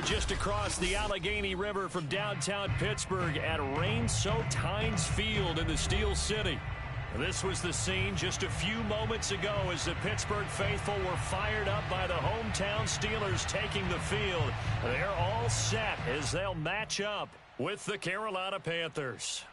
just across the Allegheny River from downtown Pittsburgh at rain-soaked Heinz Field in the Steel City. This was the scene just a few moments ago as the Pittsburgh faithful were fired up by the hometown Steelers taking the field. They're all set as they'll match up with the Carolina Panthers.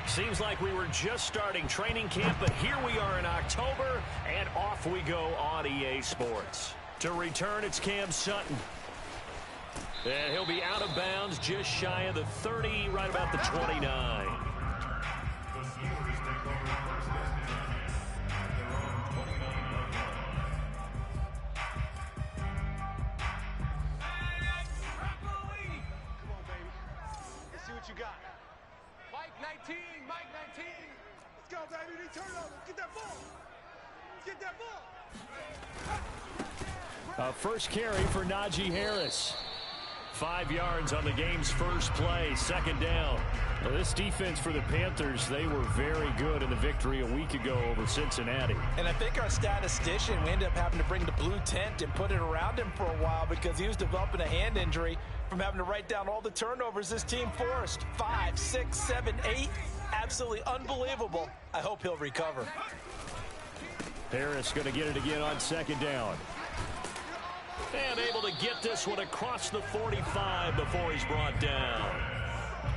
Seems like we were just starting training camp, but here we are in October, and off we go on EA Sports. To return, it's Cam Sutton. And he'll be out of bounds just shy of the 30, right about the 29. First carry for Najee Harris. 5 yards on the game's first play, second down. Well, this defense for the Panthers, they were very good in the victory a week ago over Cincinnati. And I think our statistician, we ended up having to bring the blue tent and put it around him for a while because he was developing a hand injury from having to write down all the turnovers this team forced. 5, 6, 7, 8. Absolutely unbelievable. I hope he'll recover. Harris going to get it again on second down. And able to get this one across the 45 before he's brought down.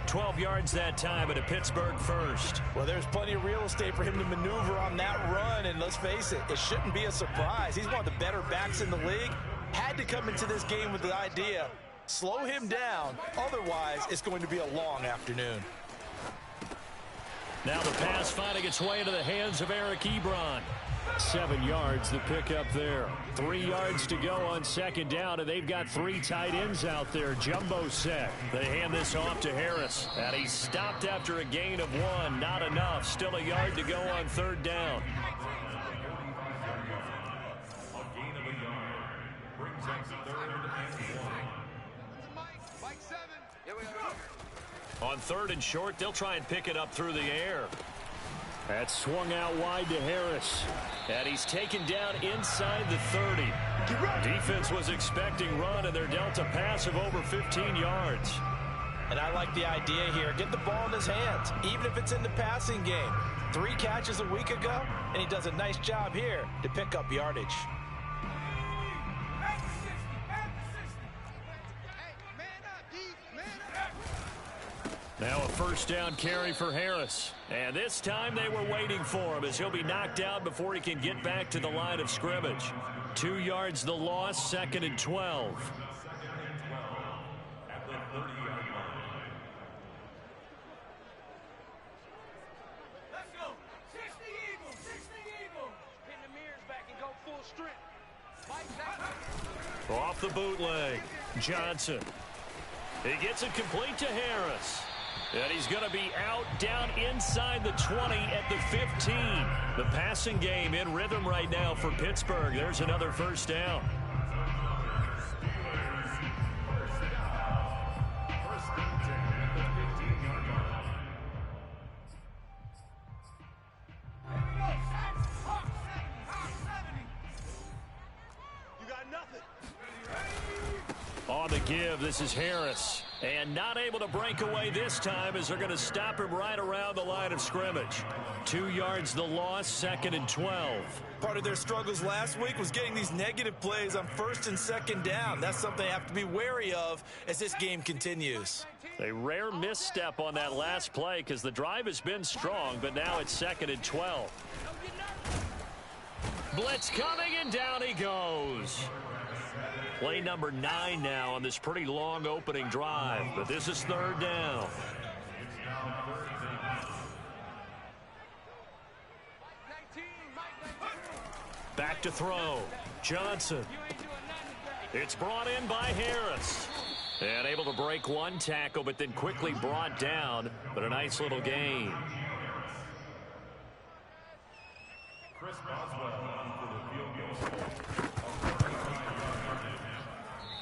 12 yards that time at a Pittsburgh first. Well, there's plenty of real estate for him to maneuver on that run, and let's face it, it shouldn't be a surprise. He's one of the better backs in the league. Had to come into this game with the idea, slow him down, otherwise it's going to be a long afternoon. Now the pass finding its way into the hands of Eric Ebron. 7 yards the pickup there. 3 yards to go on second down, and they've got 3 tight ends out there. Jumbo set. They hand this off to Harris, and he's stopped after a gain of 1. Not enough. Still a yard to go on third down. On third and short, they'll try and pick it up through the air. That's swung out wide to Harris. And he's taken down inside the 30. Defense was expecting run, and they're dealt a pass of over 15 yards. And I like the idea here. Get the ball in his hands, even if it's in the passing game. 3 catches a week ago, and he does a nice job here to pick up yardage. Now a first down carry for Harris. And this time they were waiting for him as he'll be knocked down before he can get back to the line of scrimmage. 2 yards the loss, second and 12. Let's go. 60 Eagles, 60 Eagles. Pin the mirrors back and go full strength. Off the bootleg, Johnson. He gets it complete to Harris. And he's going to be out down inside the 20 at the 15. The passing game in rhythm right now for Pittsburgh. There's another first down. You got nothing. On the give, this is Harris. And not able to break away this time as they're going to stop him right around the line of scrimmage. 2 yards the loss, second and 12. Part of their struggles last week was getting these negative plays on first and second down. That's something they have to be wary of as this game continues. A rare misstep on that last play because the drive has been strong, but now it's second and 12. Blitz coming, and down he goes. Play number 9 now on this pretty long opening drive, but this is third down. Back to throw. Johnson. It's brought in by Harris. And able to break one tackle, but then quickly brought down. But a nice little gain.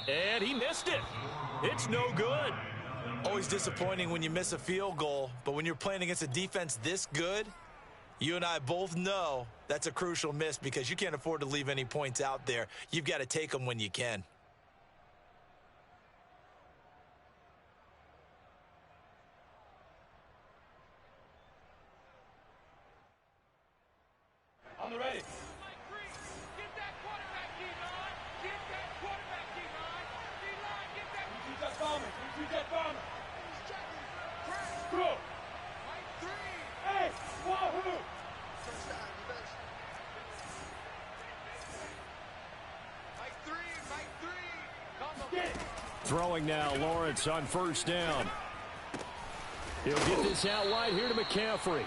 And he missed it. It's no good. Always disappointing when you miss a field goal, but when you're playing against a defense this good, you and I both know that's a crucial miss because you can't afford to leave any points out there. You've got to take them when you can. On the ready. Get that quarterback, D-line. Get that quarterback, D-line. D-line, get that. You that bomber. You that bomber. Go. Mike 3. Hey, Wahoo. Mike 3, Mike 3. Come on. Get it. Throwing now, Lawrence on first down. He'll get this out wide here to McCaffrey.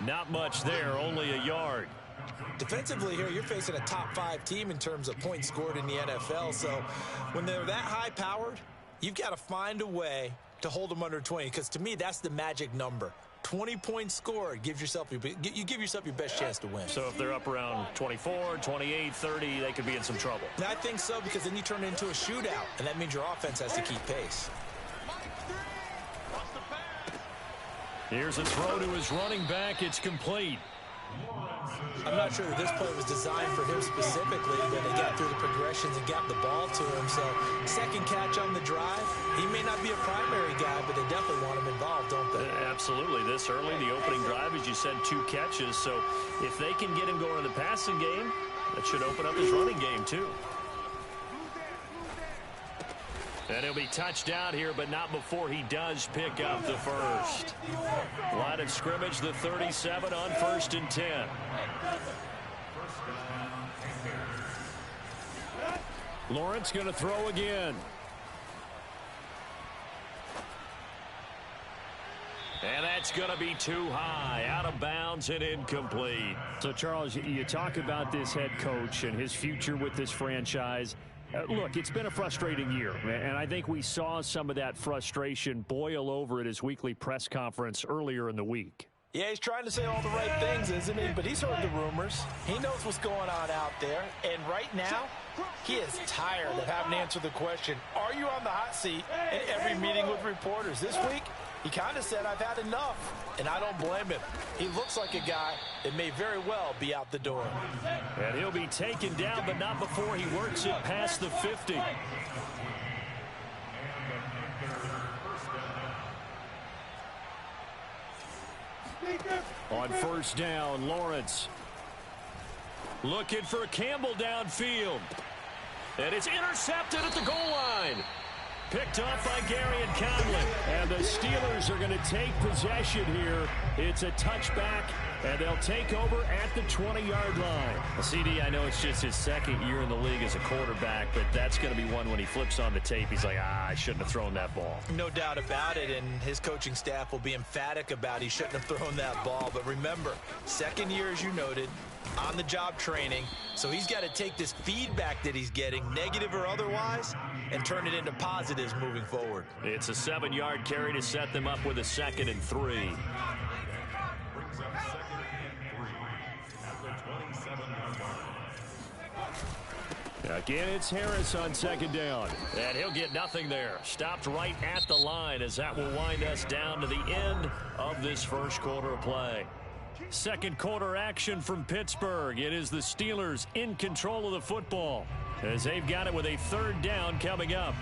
Not much there, only a yard. Defensively here, you're facing a top 5 team in terms of points scored in the NFL. So when they're that high-powered, you've got to find a way to hold them under 20. Because to me, that's the magic number. 20 points scored gives yourself you give yourself your best chance to win. So if they're up around 24, 28, 30, they could be in some trouble. And I think so, because then you turn it into a shootout, and that means your offense has to keep pace. Here's a throw to his running back. It's complete. I'm not sure that this play was designed for him specifically, but they got through the progressions and got the ball to him. So second catch on the drive. He may not be a primary guy, but they definitely want him involved, don't they? Absolutely. This early, the opening drive, as you said, 2 catches. So if they can get him going in the passing game, that should open up his running game too. And he'll be touched out here, but not before he does pick up the first. Line of scrimmage, the 37 on 1st and 10. Lawrence going to throw again. And that's going to be too high, out of bounds and incomplete. So, Charles, you talk about this head coach and his future with this franchise. Look, it's been a frustrating year, and I think we saw some of that frustration boil over at his weekly press conference earlier in the week. Yeah, he's trying to say all the right things, isn't he? But he's heard the rumors. He knows what's going on out there. And right now, he is tired of having to answer the question, are you on the hot seat in every meeting with reporters? This week, he kind of said, I've had enough, and I don't blame him. He looks like a guy that may very well be out the door. And he'll be taken down, but not before he works it past the 50. On first down, Lawrence looking for Campbell downfield. And it's intercepted at the goal line. Picked off by Gary and Conley. And the Steelers are going to take possession here. It's a touchback, and they'll take over at the 20-yard line. CD, I know it's just his second year in the league as a quarterback, but that's going to be one when he flips on the tape. He's like, I shouldn't have thrown that ball. No doubt about it, and his coaching staff will be emphatic about he shouldn't have thrown that ball. But remember, second year, as you noted, on-the-job training, so he's got to take this feedback that he's getting, negative or otherwise, and turn it into positives moving forward. It's a 7-yard carry to set them up with a 2nd and 3. Again, it's Harris on 2nd down. And he'll get nothing there. Stopped right at the line as that will wind us down to the end of this first quarter of play. Second quarter action from Pittsburgh. It is the Steelers in control of the football as they've got it with a 3rd down coming up.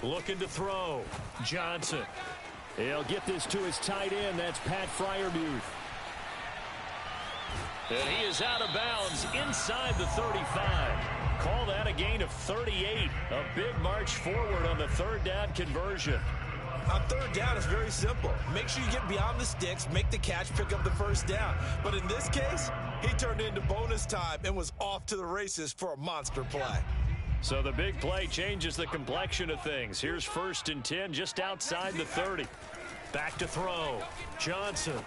Looking to throw. Johnson. He'll get this to his tight end. That's Pat Freiermuth. And he is out of bounds inside the 35. Call that a gain of 38. A big march forward on the 3rd down conversion. On 3rd down, it's very simple. Make sure you get beyond the sticks, make the catch, pick up the 1st down. But in this case, he turned into bonus time and was off to the races for a monster play. So the big play changes the complexion of things. Here's 1st and 10 just outside the 30. Back to throw. Johnson.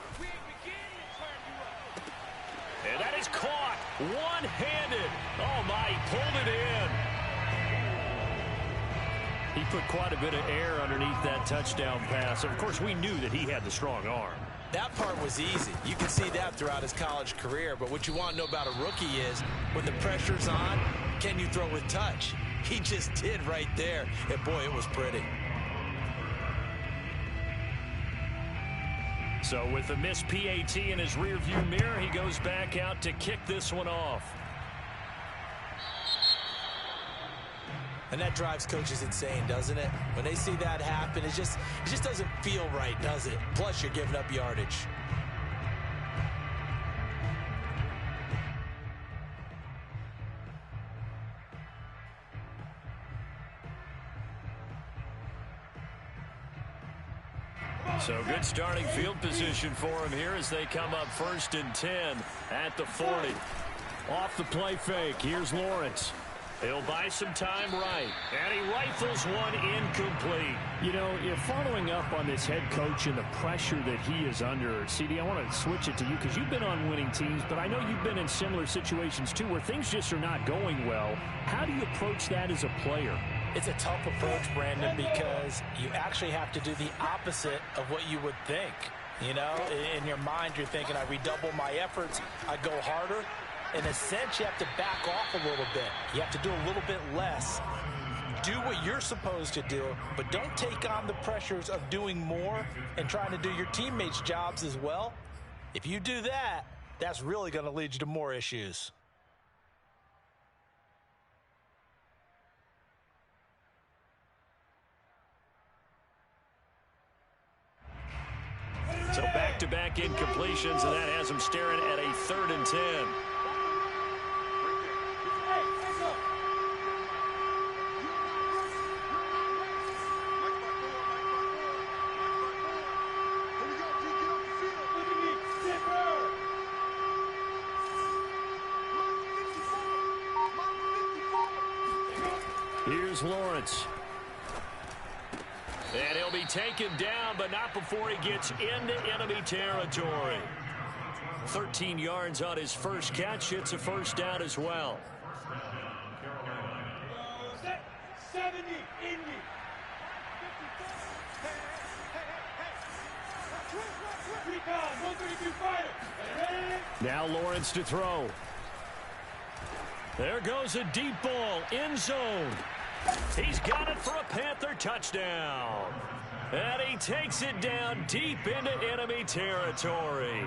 And that is caught one-handed. Oh, my, he pulled it in. He put quite a bit of air underneath that touchdown pass. Of course, we knew that he had the strong arm. That part was easy. You can see that throughout his college career. But what you want to know about a rookie is when the pressure's on, can you throw with touch? He just did right there. And, boy, it was pretty. So with the missed PAT in his rearview mirror, he goes back out to kick this one off. And that drives coaches insane, doesn't it? When they see that happen, it just doesn't feel right, does it? Plus, you're giving up yardage. So good starting field position for him here as they come up 1st and 10 at the 40. Off the play fake, here's Lawrence. He'll buy some time right, and he rifles one incomplete. You know, if following up on this head coach and the pressure that he is under, CD, I want to switch it to you because you've been on winning teams, but I know you've been in similar situations too where things just are not going well. How do you approach that as a player? It's a tough approach, Brandon, because you actually have to do the opposite of what you would think. You know, in your mind, you're thinking, I redouble my efforts, I go harder. In a sense, you have to back off a little bit. You have to do a little bit less. Do what you're supposed to do, but don't take on the pressures of doing more and trying to do your teammates' jobs as well. If you do that, that's really going to lead you to more issues. So back-to-back incompletions, and that has him staring at a 3rd and 10. Here's Lawrence. And he'll be taken down, but not before he gets into enemy territory. 13 yards on his first catch. It's a 1st down as well. 70, Indy. Now Lawrence to throw. There goes a deep ball, end zone. He's got it for a Panther touchdown. And he takes it down deep into enemy territory.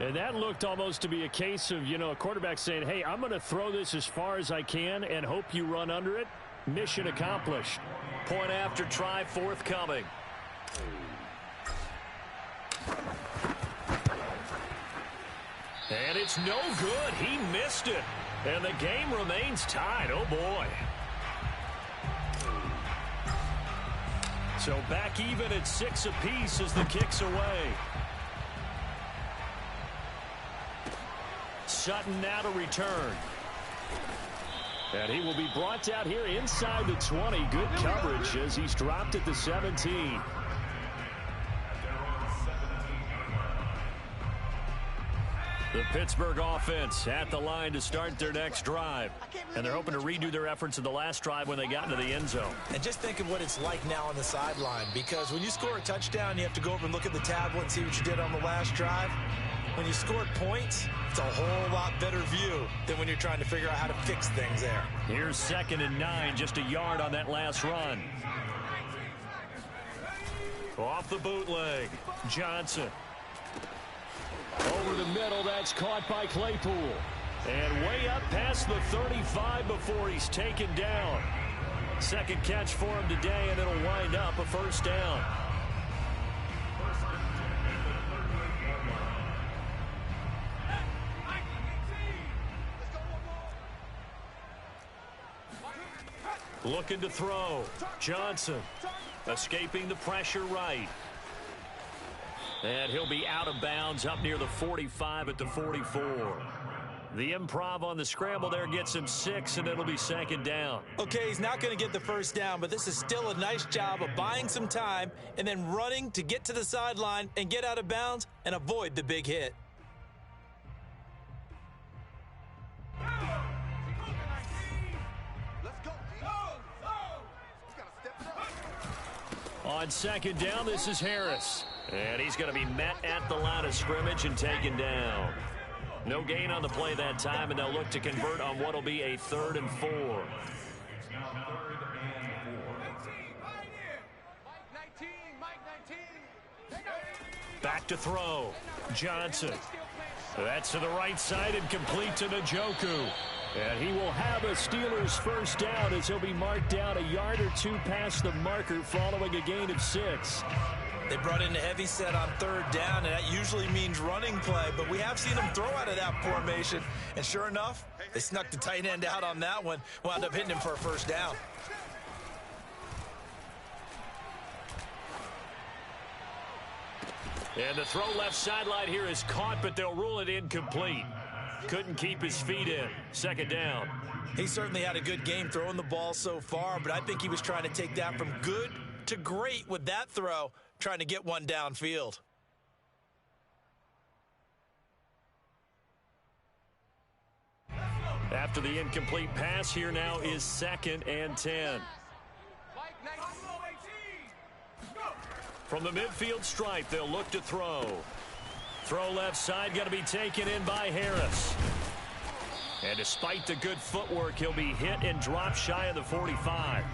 And that looked almost to be a case of, you know, a quarterback saying, hey, I'm going to throw this as far as I can and hope you run under it. Mission accomplished. Point after try forthcoming. And it's no good. He missed it. And the game remains tied. Oh, boy. So back even at 6 apiece as the kick's away. Sutton now to return. And he will be brought down here inside the 20. Good coverage as he's dropped at the 17. The Pittsburgh offense at the line to start their next drive. And they're hoping to redo their efforts in the last drive when they got into the end zone. And just think of what it's like now on the sideline, because when you score a touchdown, you have to go over and look at the tablet and see what you did on the last drive. When you scored points, it's a whole lot better view than when you're trying to figure out how to fix things there. Here's 2nd and 9, just a yard on that last run. Off the bootleg, Johnson. Over the middle, that's caught by Claypool. And way up past the 35 before he's taken down. Second catch for him today, and it'll wind up a 1st down. Looking to throw. Johnson escaping the pressure right. And he'll be out of bounds up near the 45 at the 44. The improv on the scramble there gets him 6, and it'll be 2nd down. Okay, he's not going to get the 1st down, but this is still a nice job of buying some time and then running to get to the sideline and get out of bounds and avoid the big hit. Let's go, G. Let's gotta step it up. On second down, this is Harris. And he's going to be met at the line of scrimmage and taken down. No gain on the play that time, and they'll look to convert on what will be a 3rd and 4. Back to throw. Johnson. That's to the right side and complete to Njoku. And he will have a Steelers first down as he'll be marked down a yard or two past the marker following a gain of 6. They brought in a heavy set on 3rd down, and that usually means running play, but we have seen them throw out of that formation, and sure enough, they snuck the tight end out on that one, wound up hitting him for a first down. And the throw left sideline here is caught, but they'll rule it incomplete. Couldn't keep his feet in. 2nd down. He certainly had a good game throwing the ball so far, but I think he was trying to take that from good to great with that throw, trying to get one downfield. After the incomplete pass, here now is 2nd and 10. From the midfield stripe, they'll look to throw. Throw left side, going to be taken in by Harris. And despite the good footwork, he'll be hit and drop shy of the 45.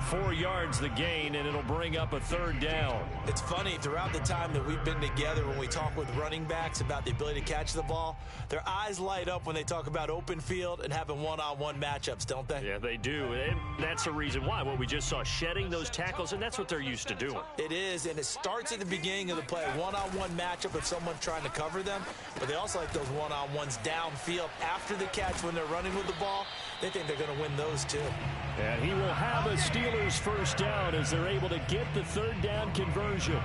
4 yards the gain, and it'll bring up a 3rd down. It's funny, throughout the time that we've been together, when we talk with running backs about the ability to catch the ball, their eyes light up when they talk about open field and having one-on-one matchups, don't they? Yeah, they do. And that's the reason why. What we just saw, shedding those tackles, and that's what they're used to doing. It is, and it starts at the beginning of the play. One-on-one matchup if someone's trying to cover them, but they also like those one-on-ones downfield after the catch when they're running with the ball. They think they're going to win those too. And he will have a Steelers first down as they're able to get the 3rd down conversion.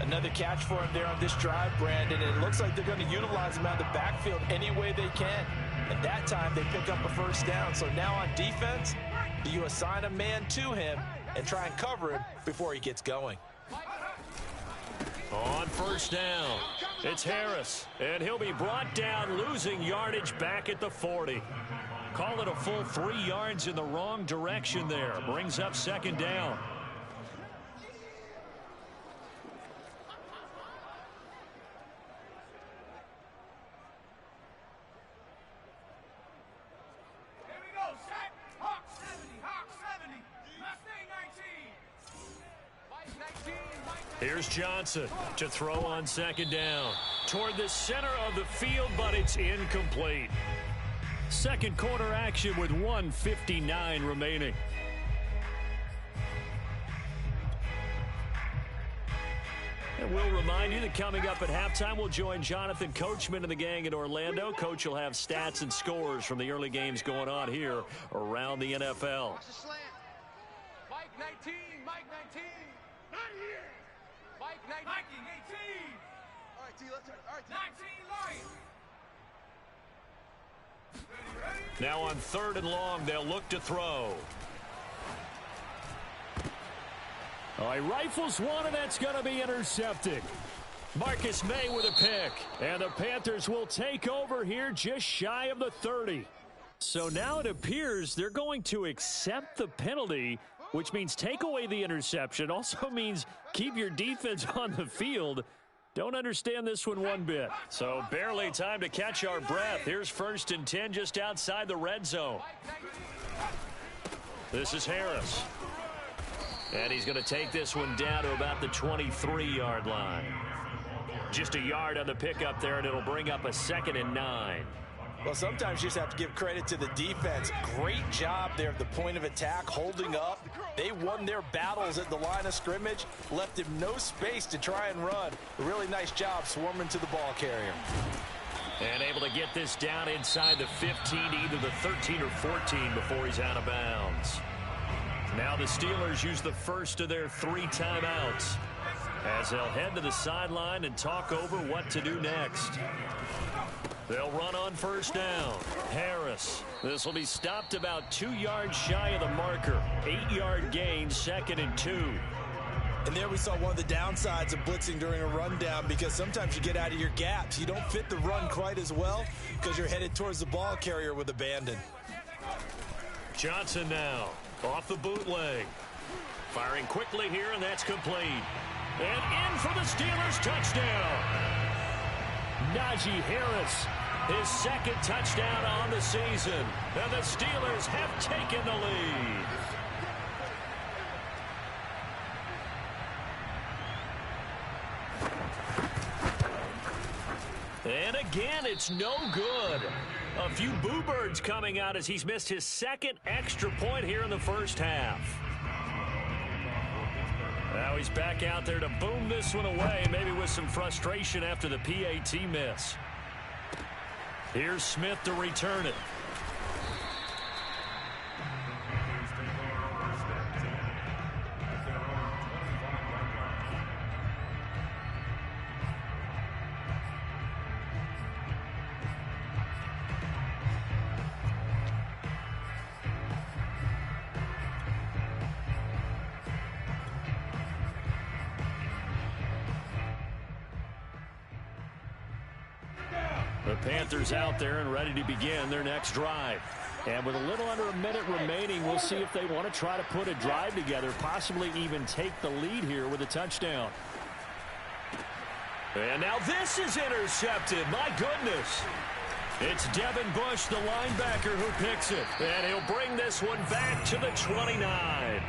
Another catch for him there on this drive, Brandon. And it looks like they're going to utilize him out of the backfield any way they can. And that time they pick up a first down. So now on defense, do you assign a man to him and try and cover him before he gets going? On first down, it's Harris. And he'll be brought down, losing yardage back at the 40. Call it a full 3 yards in the wrong direction there. Brings up 2nd down. Here we go, set. Hawk 70, Hawk 70. Mustang 19. Here's Johnson to throw on 2nd down. Toward the center of the field, but it's incomplete. Second quarter action with 1:59 remaining. And we'll remind you that coming up at halftime, we'll join Jonathan Coachman and the gang in Orlando. Coach will have stats and scores from the early games going on here around the NFL. Mike 19, Mike 19. Not here. Mike 19. Mike 18. All right, T, let's turn. All right, 19 light. Now on 3rd and long, they'll look to throw. All right, rifles one, and that's going to be intercepted. Marcus May with a pick. And the Panthers will take over here just shy of the 30. So now it appears they're going to accept the penalty, which means take away the interception. Also means keep your defense on the field. Don't understand this one bit. So barely time to catch our breath. Here's 1st and 10 just outside the red zone. This is Harris. And he's going to take this one down to about the 23-yard line. Just a yard on the pickup there, and it'll bring up a 2nd and 9. Well, sometimes you just have to give credit to the defense. Great job there at the point of attack, holding up. They won their battles at the line of scrimmage, left him no space to try and run. A really nice job swarming to the ball carrier. And able to get this down inside the 15, either the 13 or 14 before he's out of bounds. Now the Steelers use the first of their 3 timeouts as they'll head to the sideline and talk over what to do next. They'll run on first down. Harris. This will be stopped about 2 yards shy of the marker. 8-yard gain, 2nd and 2. And there we saw one of the downsides of blitzing during a rundown, because sometimes you get out of your gaps. You don't fit the run quite as well because you're headed towards the ball carrier with abandon. Johnson now off the bootleg. Firing quickly here, and that's complete. And in for the Steelers touchdown. Najee Harris, his second touchdown on the season. And the Steelers have taken the lead. And again, it's no good. A few boo birds coming out as he's missed his second extra point here in the first half. Now he's back out there to boom this one away, maybe with some frustration after the PAT miss. Here's Smith to return it. The Panthers out there and ready to begin their next drive. And with a little under a minute remaining, we'll see if they want to try to put a drive together, possibly even take the lead here with a touchdown. And now this is intercepted. My goodness. It's Devin Bush, the linebacker, who picks it. And he'll bring this one back to the 29.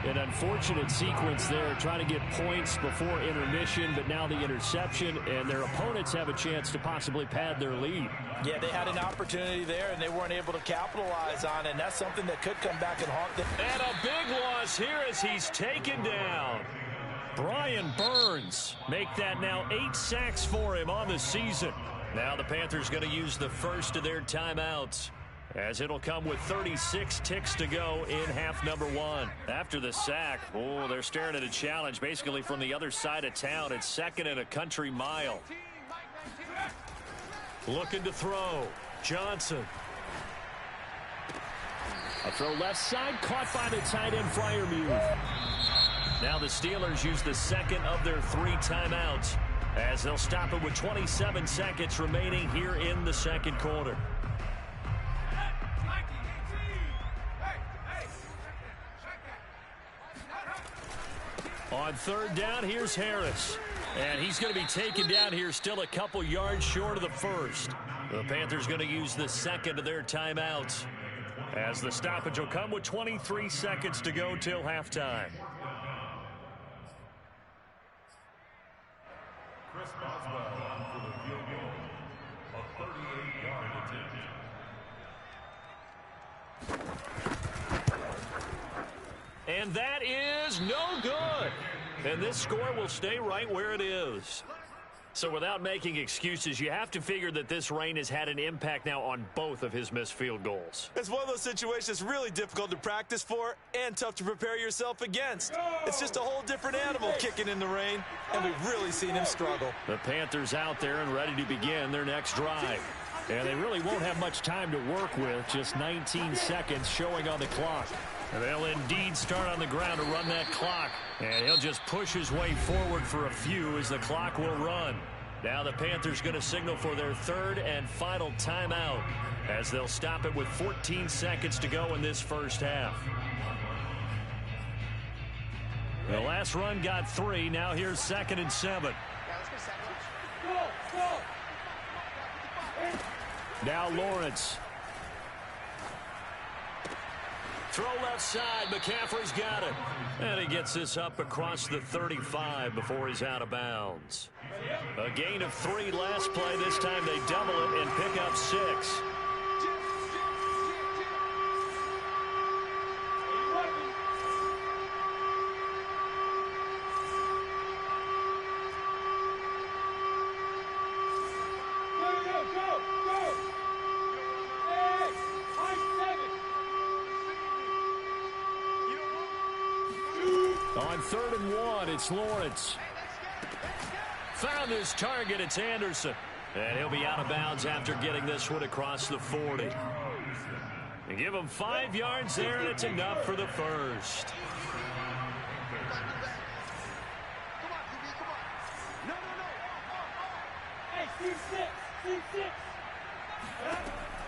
An unfortunate sequence there, trying to get points before intermission, but now the interception, and their opponents have a chance to possibly pad their lead. Yeah, they had an opportunity there, and they weren't able to capitalize on it, and that's something that could come back and haunt them. And a big loss here as he's taken down. Brian Burns, make that now 8 sacks for him on the season. Now the Panthers going to use the first of their timeouts, as it'll come with 36 ticks to go in half number 1. After the sack, they're staring at a challenge basically from the other side of town. It's second and a country mile. Looking to throw. Johnson. A throw left side, caught by the tight end Freiermuth. Now the Steelers use the second of their 3 timeouts, as they'll stop it with 27 seconds remaining here in the second quarter. On third down, here's Harris. And he's going to be taken down here, still a couple yards short of the first. The Panthers going to use the second of their timeouts, as the stoppage will come with 23 seconds to go till halftime. Chris Boswell for the field goal, a 38-yard attempt. And that is no good. And this score will stay right where it is. So without making excuses, you have to figure that this rain has had an impact now on both of his missed field goals. It's one of those situations really difficult to practice for and tough to prepare yourself against. It's just a whole different animal kicking in the rain, and we've really seen him struggle. The Panthers out there and ready to begin their next drive. And they really won't have much time to work with, just 19 seconds showing on the clock. And they'll indeed start on the ground to run that clock. And he'll just push his way forward for a few as the clock will run. Now the Panthers going to signal for their third and final timeout, as they'll stop it with 14 seconds to go in this first half. The last run got 3. Now here's 2nd and 7. Now Lawrence. Throw left side. McCaffrey's got it. And he gets this up across the 35 before he's out of bounds. A gain of 3 last play. This time they double it and pick up 6. On 3rd and 1, it's Lawrence. Found his target. It's Anderson. And he'll be out of bounds after getting this one across the 40. And give him 5 yards there, and it's enough for the first.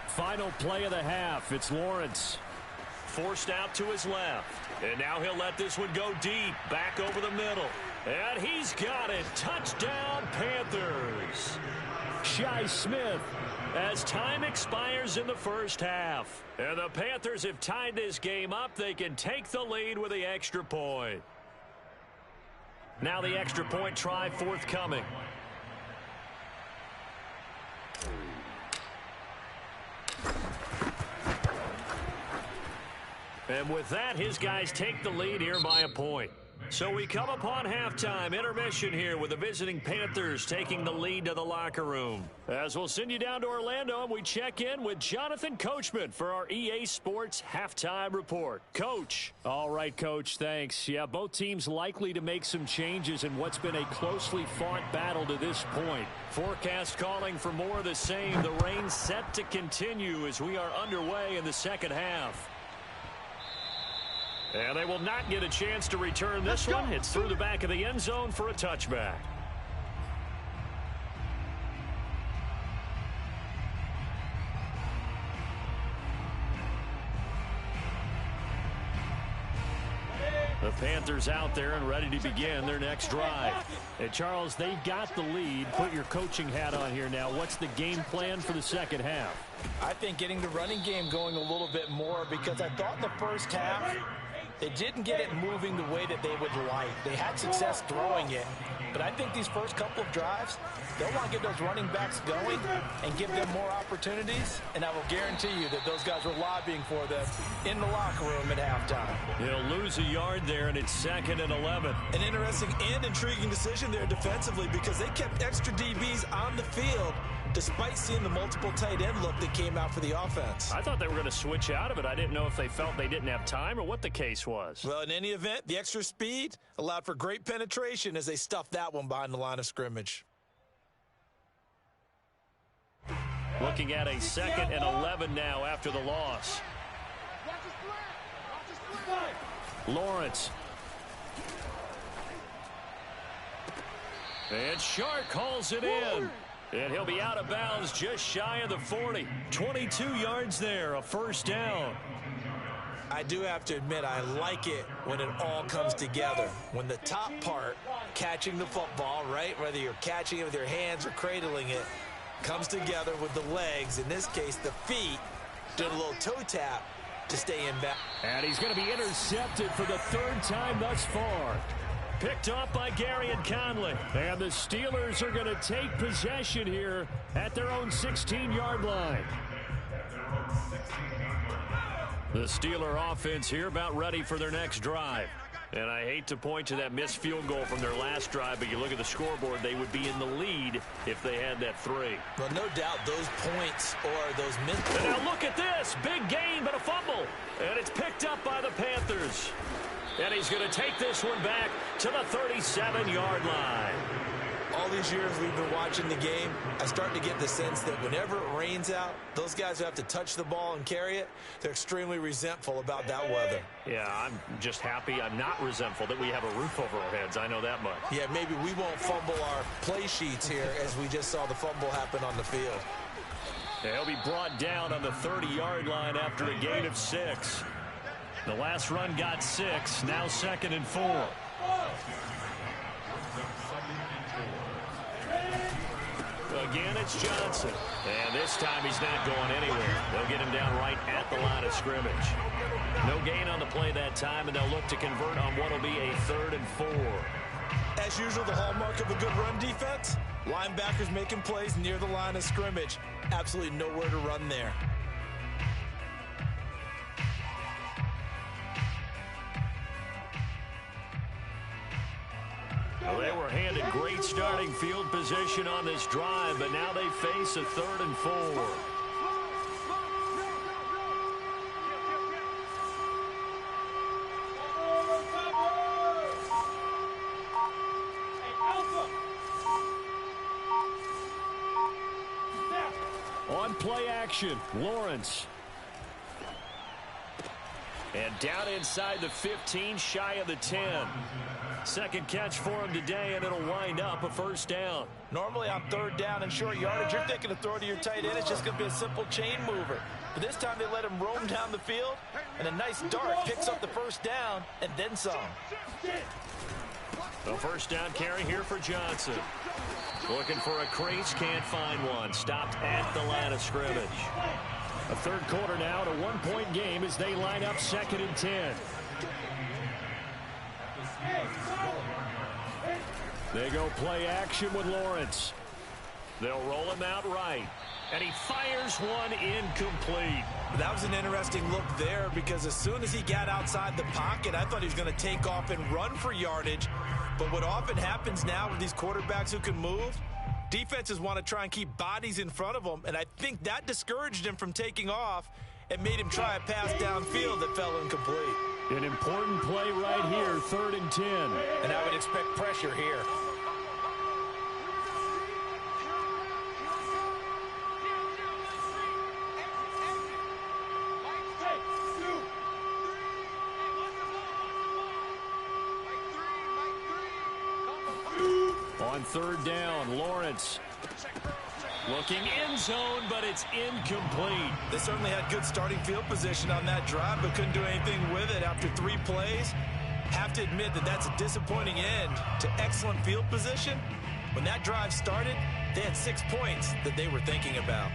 Final play of the half. It's Lawrence. forced out to his left. And now he'll let this one go deep, back over the middle. And he's got it. Touchdown, Panthers. Shi Smith as time expires in the first half. And the Panthers have tied this game up. They can take the lead with the extra point. Now the extra point try forthcoming. And with that, his guys take the lead here by a point. So we come upon halftime, intermission here with the visiting Panthers taking the lead to the locker room. As we'll send you down to Orlando, and we check in with Jonathan Coachman for our EA Sports Halftime Report. Coach. All right, Coach, thanks. Yeah, both teams likely to make some changes in what's been a closely fought battle to this point. Forecast calling for more of the same. The rain set to continue as we are underway in the second half. And they will not get a chance to return this one. It's through the back of the end zone for a touchback. The Panthers out there and ready to begin their next drive. And Charles, they've got the lead. Put your coaching hat on here now. What's the game plan for the second half? I think getting the running game going a little bit more, because I thought in the first half they didn't get it moving the way that they would like. They had success throwing it, but I think these first couple of drives, they'll want to get those running backs going and give them more opportunities, and I will guarantee you that those guys were lobbying for them in the locker room at halftime. He'll lose a yard there, and it's 2nd and 11. An interesting and intriguing decision there defensively, because they kept extra DBs on the field despite seeing the multiple tight end look that came out for the offense. I thought they were going to switch out of it. I didn't know if they felt they didn't have time or what the case was. Well, in any event, the extra speed allowed for great penetration as they stuffed that one behind the line of scrimmage. Looking at a 2nd and 11 now after the loss. Lawrence. And Shark hauls it in. And he'll be out of bounds just shy of the 40. 22 yards there, a first down. I do have to admit, I like it when it all comes together. When the top part, catching the football, right, whether you're catching it with your hands or cradling it, comes together with the legs, in this case the feet, doing a little toe tap to stay in back. And he's going to be intercepted for the 3rd time thus far. Picked off by Gary and Conley. And the Steelers are going to take possession here at their own 16-yard line. The Steeler offense here about ready for their next drive. And I hate to point to that missed field goal from their last drive, but you look at the scoreboard, they would be in the lead if they had that 3. Well, no doubt those points or those missed. And now look at this. Big gain, but a fumble. And it's picked up by the Panthers. And he's going to take this one back to the 37-yard line. All these years we've been watching the game, I start to get the sense that whenever it rains out, those guys who have to touch the ball and carry it, they're extremely resentful about that weather. Yeah, I'm just happy I'm not resentful that we have a roof over our heads. I know that much. Yeah, maybe we won't fumble our play sheets here as we just saw the fumble happen on the field. Yeah, he'll be brought down on the 30-yard line after a gain of 6. The last run got 6, now 2nd and 4. Again, it's Johnson. And this time he's not going anywhere. They'll get him down right at the line of scrimmage. No gain on the play that time, and they'll look to convert on what will be a 3rd and 4. As usual, the hallmark of a good run defense, linebackers making plays near the line of scrimmage. Absolutely nowhere to run there. Well, they were handed great starting field position on this drive, but now they face a 3rd and 4. On play action, Lawrence. And down inside the 15, shy of the 10. Second catch for him today, and it'll wind up a first down. Normally on 3rd down and short yardage, you're thinking to throw to your tight end. It's just going to be a simple chain mover. But this time they let him roam down the field, and a nice dart picks up the first down and then some. The first down carry here for Johnson. Looking for a crease, can't find one. Stopped at the line of scrimmage. A third quarter now, to 1-point game as they line up 2nd and 10. They go play action with Lawrence. They'll roll him out right. And he fires one incomplete. That was an interesting look there because as soon as he got outside the pocket, I thought he was going to take off and run for yardage. But what often happens now with these quarterbacks who can move, defenses want to try and keep bodies in front of them, and I think that discouraged him from taking off and made him try a pass downfield that fell incomplete. An important play right here, 3rd and 10. And I would expect pressure here. On 3rd down, Lawrence looking end zone, but it's incomplete. They certainly had good starting field position on that drive, but couldn't do anything with it after 3 plays. Have to admit that that's a disappointing end to excellent field position. When that drive started, they had 6 points that they were thinking about.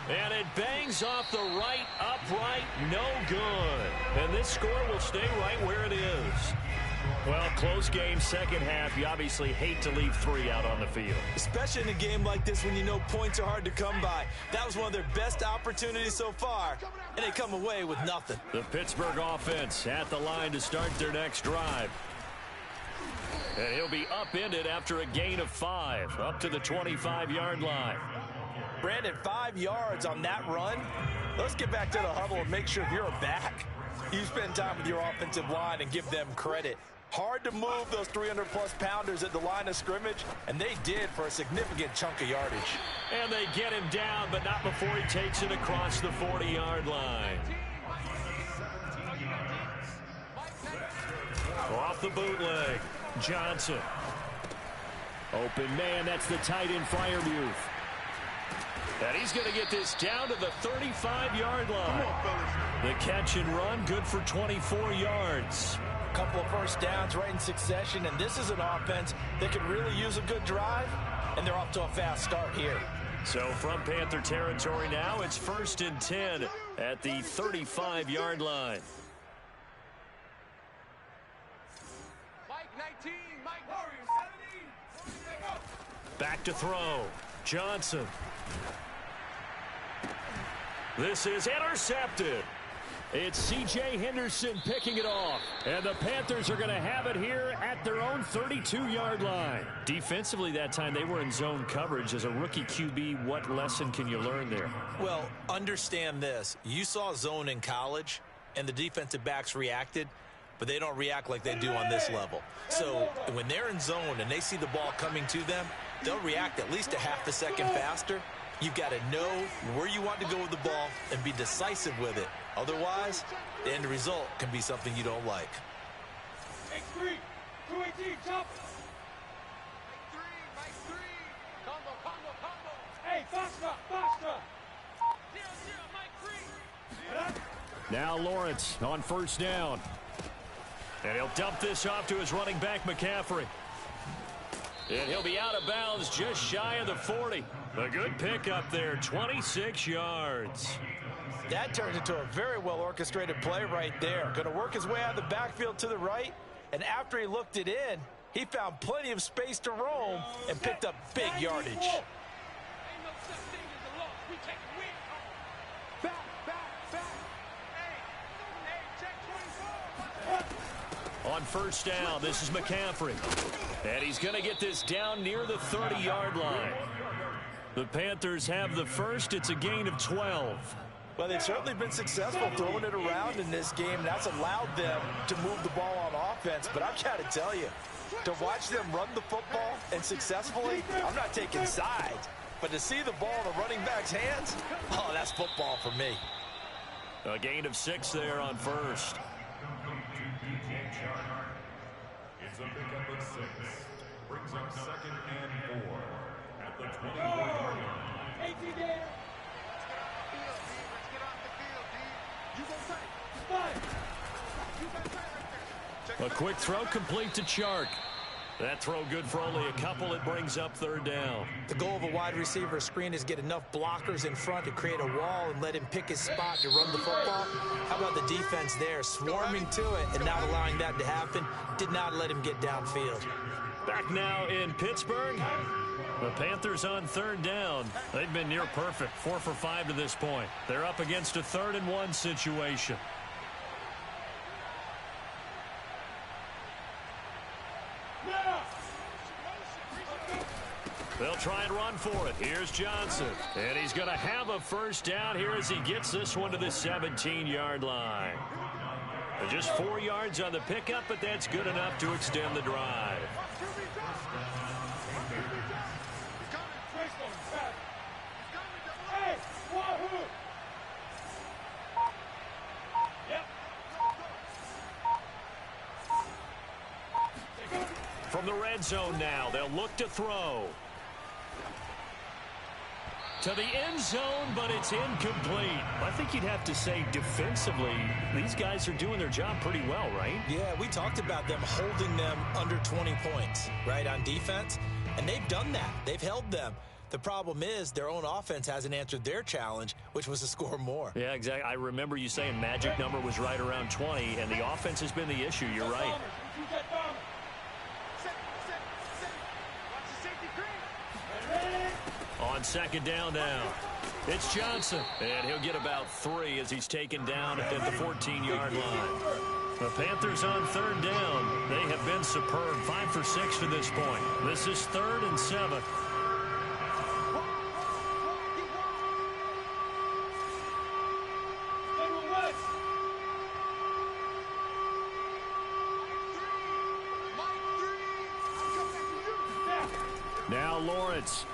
And it bangs off the right upright, no good. And this score will stay right where it is. Well, close game, second half. You obviously hate to leave 3 out on the field. Especially in a game like this when you know points are hard to come by. That was one of their best opportunities so far, and they come away with nothing. The Pittsburgh offense at the line to start their next drive. And he'll be upended after a gain of 5, up to the 25-yard line. Brandon, 5 yards on that run. Let's get back to the huddle and make sure if you're a back, you spend time with your offensive line and give them credit. Hard to move those 300-plus pounders at the line of scrimmage, and they did for a significant chunk of yardage. And they get him down, but not before he takes it across the 40-yard line. Off the bootleg, Johnson. Open man, that's the tight end Freiermuth. And he's going to get this down to the 35-yard line. The catch and run, good for 24 yards. A couple of first downs right in succession, and this is an offense that could really use a good drive, and they're off to a fast start here. So from Panther territory now, it's 1st and 10 at the 35-yard line. Mike 19, Mike Warriors 17. Back to throw. Johnson. This is intercepted. It's C.J. Henderson picking it off. And the Panthers are going to have it here at their own 32-yard line. Defensively that time, they were in zone coverage. As a rookie QB, what lesson can you learn there? Well, understand this. You saw zone in college, and the defensive backs reacted, but they don't react like they do on this level. So when they're in zone and they see the ball coming to them, they'll react at least a half a second faster. You've got to know where you want to go with the ball and be decisive with it. Otherwise, the end result can be something you don't like. X3, 218, jump. Mike 3, combo. Hey, faster. 0, Mike 3. Now Lawrence on first down. And he'll dump this off to his running back, McCaffrey. And he'll be out of bounds just shy of the 40. A good pick up there, 26 yards. That turns into a very well-orchestrated play right there. Going to work his way out of the backfield to the right, and after he looked it in, he found plenty of space to roam and picked up big yardage. Ain't no such thing as a loss. We take a win. Back. Hey, check 24. On first down, this is McCaffrey. And he's going to get this down near the 30-yard line. The Panthers have the first. It's a gain of 12. Well, they've certainly been successful throwing it around in this game. That's allowed them to move the ball on offense. But I've got to tell you, to watch them run the football and successfully, I'm not taking sides. But to see the ball in the running back's hands, oh, that's football for me. A gain of 6 there on first. It's a pickup of 6. Brings up 2nd and 4 at the 24-yard line. Let's get off the field, D. You go tight. You got tight right there. A quick throw complete to Chark. That throw good for only a couple. It brings up 3rd down. The goal of a wide receiver screen is get enough blockers in front to create a wall and let him pick his spot to run the football. How about the defense there, swarming to it and not allowing that to happen? Did not let him get downfield. Back now in Pittsburgh. The Panthers on 3rd down. They've been near perfect, 4 for 5 to this point. They're up against a 3rd and 1 situation. They'll try and run for it. Here's Johnson. And he's going to have a first down here as he gets this one to the 17-yard line. Just 4 yards on the pickup, but that's good enough to extend the drive. From the red zone now, they'll look to throw. To the end zone, but it's incomplete. I think you'd have to say defensively, these guys are doing their job pretty well, right? Yeah, we talked about them holding them under 20 points, right, on defense. And they've done that. They've held them. The problem is their own offense hasn't answered their challenge, which was to score more. Yeah, exactly. I remember you saying magic number was right around 20, and the offense has been the issue. You're right. On 2nd down now, it's Johnson, and he'll get about 3 as he's taken down at the 14-yard line. The Panthers on 3rd down. They have been superb, 5 for 6 to this point. This is 3rd and 7. Now Lawrence.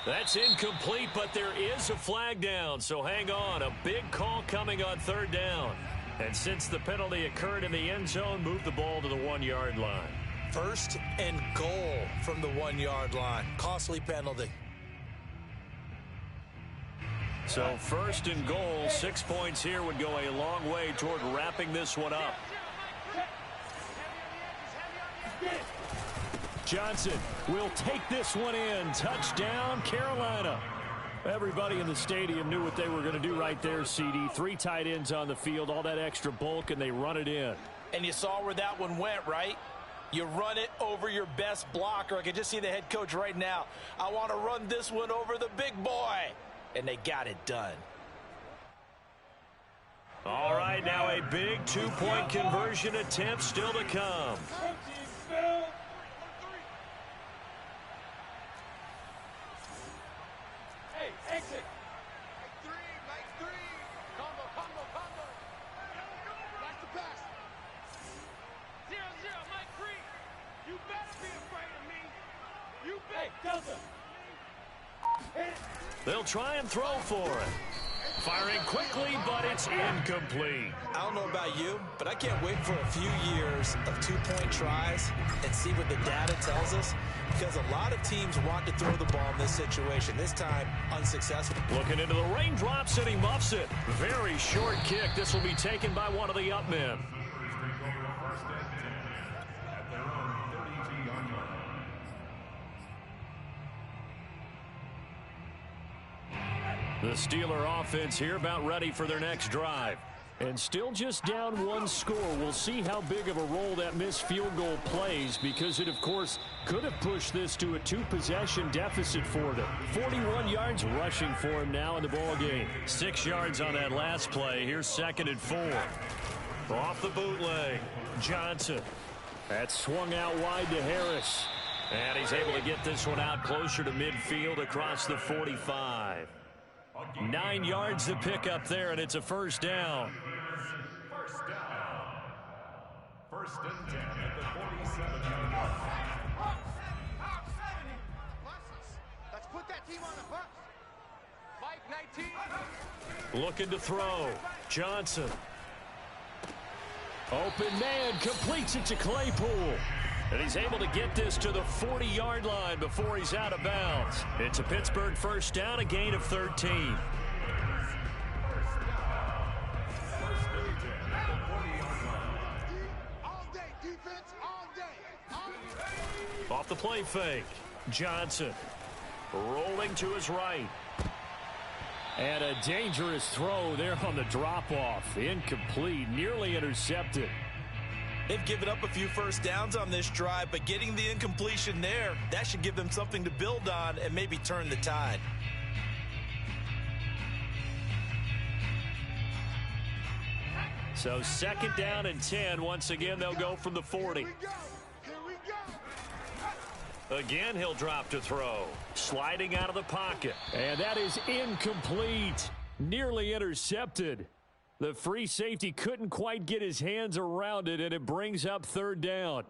That's incomplete, but there is a flag down, so hang on. A big call coming on 3rd down. And since the penalty occurred in the end zone, move the ball to the 1-yard line. 1st and goal from the 1-yard line. Costly penalty. So 1st and goal, 6 points here would go a long way toward wrapping this one up. Johnson will take this one in. Touchdown, Carolina. Everybody in the stadium knew what they were going to do right there, CD. 3 tight ends on the field, all that extra bulk, and they run it in. And you saw where that one went, right? You run it over your best blocker. I can just see the head coach right now. I want to run this one over the big boy. And they got it done. All right, now a big 2-point conversion attempt still to come. Exit. Like three. Combo. Like the pass. 0-0, Mike 3. You better be afraid of me. You bet. Hey, Delta. They'll try and throw for it. Firing quickly, but it's incomplete. I don't know about you, but I can't wait for a few years of 2-point tries and see what the data tells us, because a lot of teams want to throw the ball in this situation. This time, unsuccessful. Looking into the raindrops, and he muffs it. Very short kick. This will be taken by one of the up men. The Steeler offense here about ready for their next drive. And still just down 1 score. We'll see how big of a role that missed field goal plays, because it, of course, could have pushed this to a 2-possession deficit for them. 41 yards rushing for him now in the ball game. 6 yards on that last play. Here's 2nd and 4. Off the bootleg. Johnson. That swung out wide to Harris. And he's able to get this one out closer to midfield across the 45. 9 yards to pick up there, and it's a first down. First and 10 at the 47-yard line. Let's put that team on the bus. Mike 19. Looking to throw. Johnson. Open man completes it to Claypool. And he's able to get this to the 40-yard line before he's out of bounds. It's a Pittsburgh first down, a gain of 13. Off the play fake. Johnson rolling to his right. And a dangerous throw there on the drop-off. Incomplete, nearly intercepted. They've given up a few first downs on this drive, but getting the incompletion there, that should give them something to build on and maybe turn the tide. So second down and 10. Once again, they'll go from the 40. Again, he'll drop to throw. Sliding out of the pocket. And that is incomplete. Nearly intercepted. The free safety couldn't quite get his hands around it, and it brings up third down.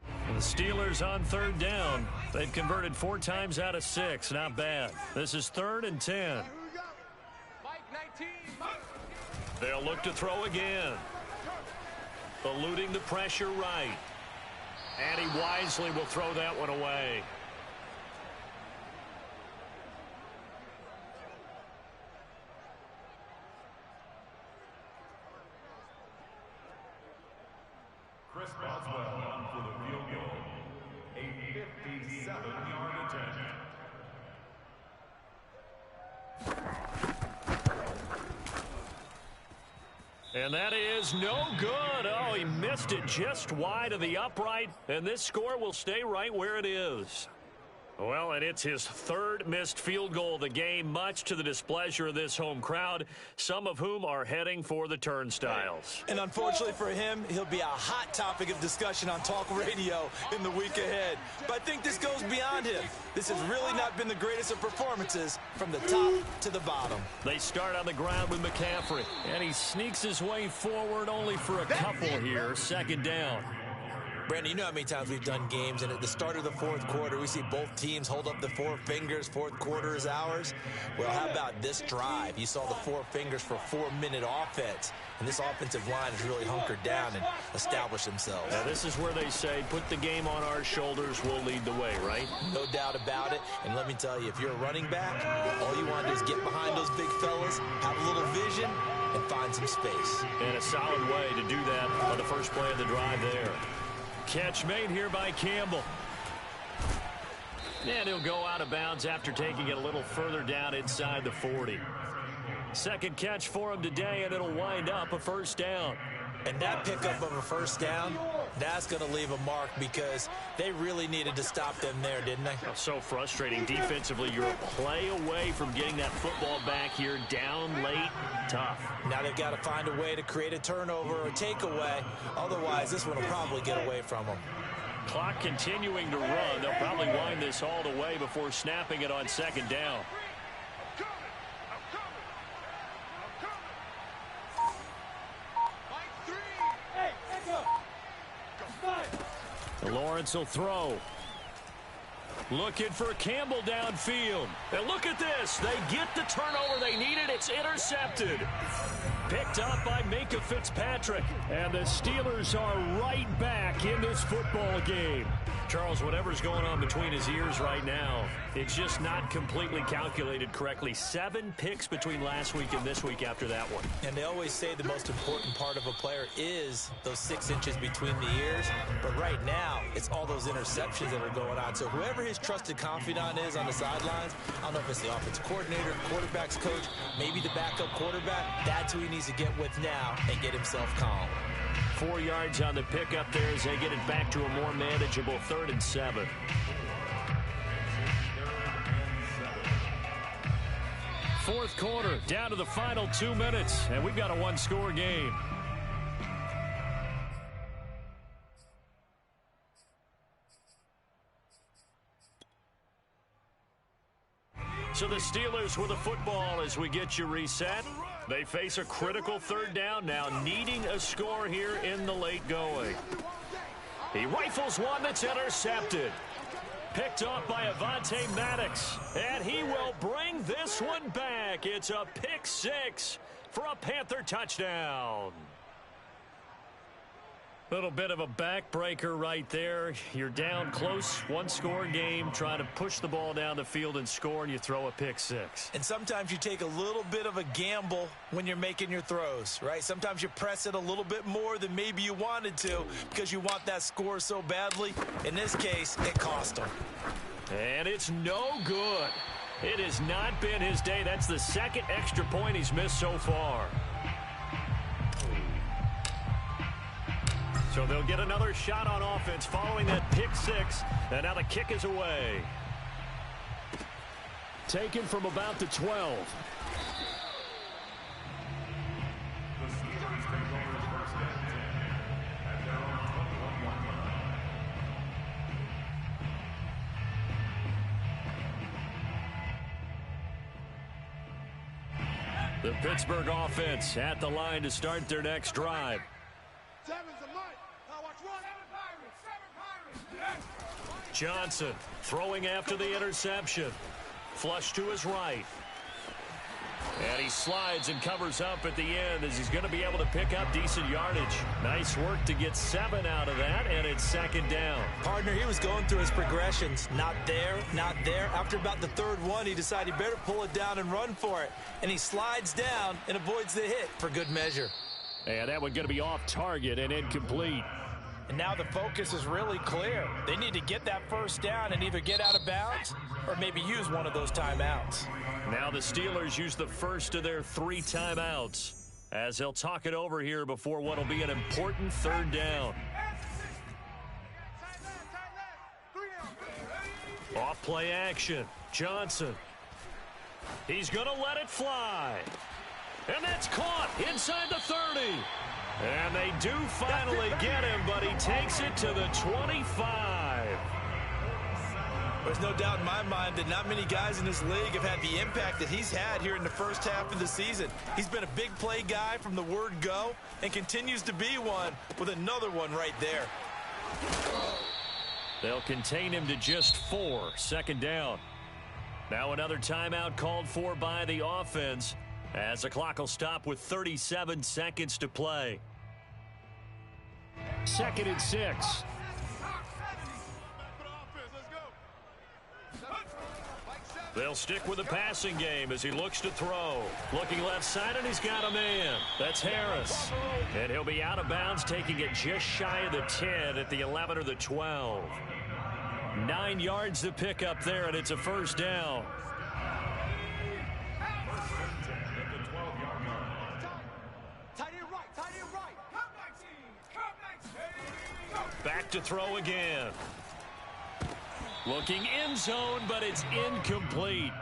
The Steelers on third down. They've converted 4 times out of 6. Not bad. This is 3rd and 10. Mike 19. They'll look to throw again. Eluding the pressure right. And he wisely will throw that one away. Chris Boswell on for the field goal. A 57-yard attempt. And that is no good. Oh, he missed it just wide of the upright, and this score will stay right where it is. Well, and it's his 3rd missed field goal of the game, much to the displeasure of this home crowd, some of whom are heading for the turnstiles. And unfortunately for him, he'll be a hot topic of discussion on talk radio in the week ahead. But I think this goes beyond him. This has really not been the greatest of performances from the top to the bottom. They start on the ground with McCaffrey, and he sneaks his way forward only for a couple here. Second down. Brandon, you know how many times we've done games, and at the start of the 4th quarter, we see both teams hold up the 4 fingers. 4th quarter is ours. Well, how about this drive? You saw the 4 fingers for 4-minute offense, and this offensive line has really hunkered down and established themselves. Now, this is where they say, put the game on our shoulders, we'll lead the way, right? No doubt about it, and let me tell you, if you're a running back, all you want to do is get behind those big fellas, have a little vision, and find some space. And a solid way to do that on the first play of the drive there. Catch made here by Campbell. And he'll go out of bounds after taking it a little further down inside the 40. Second catch for him today, and it'll wind up a first down. And that pickup of a first down, that's going to leave a mark because they really needed to stop them there, didn't they? So frustrating. Defensively, you're a play away from getting that football back here down late. Tough. Now they've got to find a way to create a turnover or a takeaway. Otherwise, this one will probably get away from them. Clock continuing to run. They'll probably wind this all the way before snapping it on second down. Lawrence will throw. Looking for Campbell downfield. And look at this. They get the turnover they needed. It's intercepted. Picked up by Minka Fitzpatrick. And the Steelers are right back in this football game. Charles, whatever's going on between his ears right now, it's just not completely calculated correctly. 7 picks between last week and this week after that one. And they always say the most important part of a player is those 6 inches between the ears. But right now, it's all those interceptions that are going on. So whoever his trusted confidant is on the sidelines, I don't know if it's the offensive coordinator, quarterback's coach, maybe the backup quarterback, that's who he needs to get with now and get himself calm. 4 yards on the pickup there as they get it back to a more manageable 3rd and 7. Fourth quarter, down to the final 2 minutes, and we've got a 1-score game. So the Steelers with a football as we get you reset. They face a critical 3rd down now, needing a score here in the late going. He rifles one that's intercepted. picked off by Avonte Maddox, and he will bring this one back. It's a pick six for a Panther touchdown. Little bit of a backbreaker right there. You're down close, one-score game, trying to push the ball down the field and score, and you throw a pick six. And sometimes you take a little bit of a gamble when you're making your throws, right? Sometimes you press it a little bit more than maybe you wanted to because you want that score so badly. In this case, it cost him. And it's no good. It has not been his day. That's the second extra point he's missed so far. So they'll get another shot on offense following that pick six. And now the kick is away. Taken from about the 12. The Pittsburgh offense at the line to start their next drive. Johnson throwing after the interception. Flush to his right. And he slides and covers up at the end as he's going to be able to pick up decent yardage. Nice work to get 7 out of that, and it's second down. Partner, he was going through his progressions. Not there, not there. After about the third one, he decided he better pull it down and run for it. And he slides down and avoids the hit for good measure. And that one going to be off target and incomplete. And now the focus is really clear. They need to get that first down and either get out of bounds or maybe use one of those timeouts. Now the Steelers use the first of their 3 timeouts as they'll talk it over here before what will be an important third down. Off play action. Johnson. He's going to let it fly. And that's caught inside the 30. And they do finally get him, but he takes it to the 25. There's no doubt in my mind that not many guys in this league have had the impact that he's had here in the first half of the season. He's been a big play guy from the word go and continues to be one with another one right there. They'll contain him to just 4. Second down. Now another timeout called for by the offense as the clock will stop with 37 seconds to play. 2nd and 6. They'll stick with the passing game as he looks to throw. Looking left side, and he's got a man. That's Harris. And he'll be out of bounds, taking it just shy of the 10 at the 11 or the 12. 9 yards to pick up there, and it's a first down. Back to throw again. Looking end zone, but it's incomplete.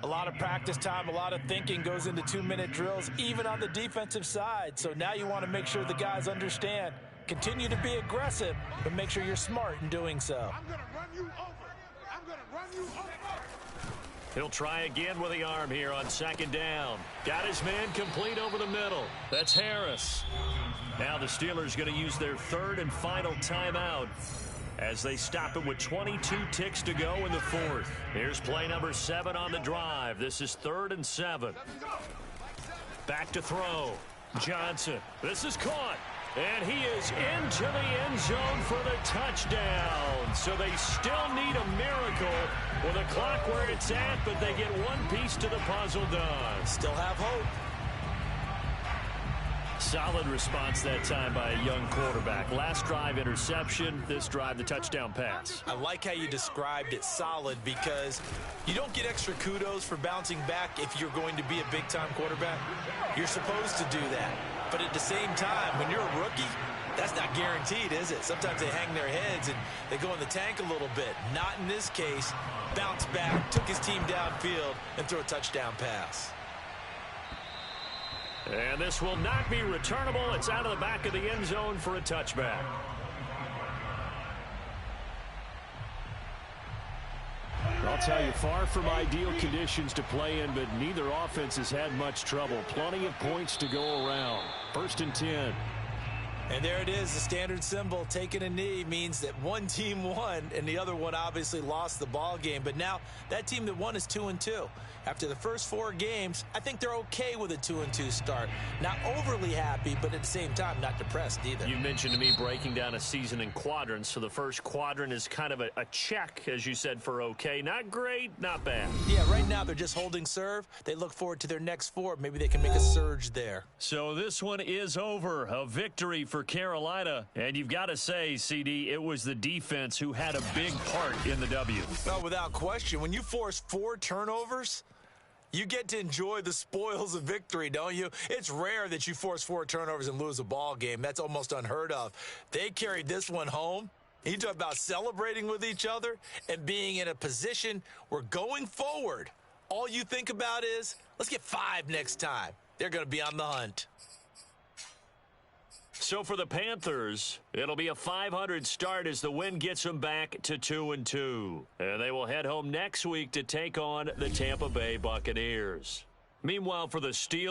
A lot of practice time, a lot of thinking goes into 2-minute drills, even on the defensive side. So now you want to make sure the guys understand. Continue to be aggressive, but make sure you're smart in doing so. I'm going to run you over. I'm going to run you over. He'll try again with the arm here on second down. Got his man complete over the middle. That's Harris. Now the Steelers going to use their 3rd and final timeout as they stop it with 22 ticks to go in the 4th. Here's play number 7 on the drive. This is 3rd and 7. Back to throw. Johnson. This is caught. And he is into the end zone for the touchdown. So they still need a miracle with a clock where it's at, but they get one piece to the puzzle done. Still have hope. Solid response that time by a young quarterback. Last drive interception, this drive the touchdown pass. I like how you described it, solid, because you don't get extra kudos for bouncing back if you're going to be a big-time quarterback. You're supposed to do that. But at the same time, when you're a rookie, that's not guaranteed, is it? Sometimes they hang their heads and they go in the tank a little bit. Not in this case. Bounce back, took his team downfield, and threw a touchdown pass. And this will not be returnable. It's out of the back of the end zone for a touchback. I'll tell you, far from ideal conditions to play in, but neither offense has had much trouble. Plenty of points to go around. 1st and 10. And there it is, the standard symbol. Taking a knee means that one team won and the other one obviously lost the ball game. But now that team that won is 2-2. After the first 4 games, I think they're okay with a 2-2 start. Not overly happy, but at the same time, not depressed either. You mentioned to me breaking down a season in quadrants. So the first quadrant is kind of a check, as you said, for okay. Not great, not bad. Yeah, right now they're just holding serve. They look forward to their next 4. Maybe they can make a surge there. So this one is over. A victory for Carolina. And you've got to say, CD, it was the defense who had a big part in the W. No, without question. When you force 4 turnovers, you get to enjoy the spoils of victory, don't you? It's rare that you force 4 turnovers and lose a ball game. That's almost unheard of. They carried this one home. You talk about celebrating with each other and being in a position where going forward, all you think about is, let's get 5 next time. They're going to be on the hunt. So for the Panthers, it'll be a .500 start as the win gets them back to 2-2. And they will head home next week to take on the Tampa Bay Buccaneers. Meanwhile, for the Steelers,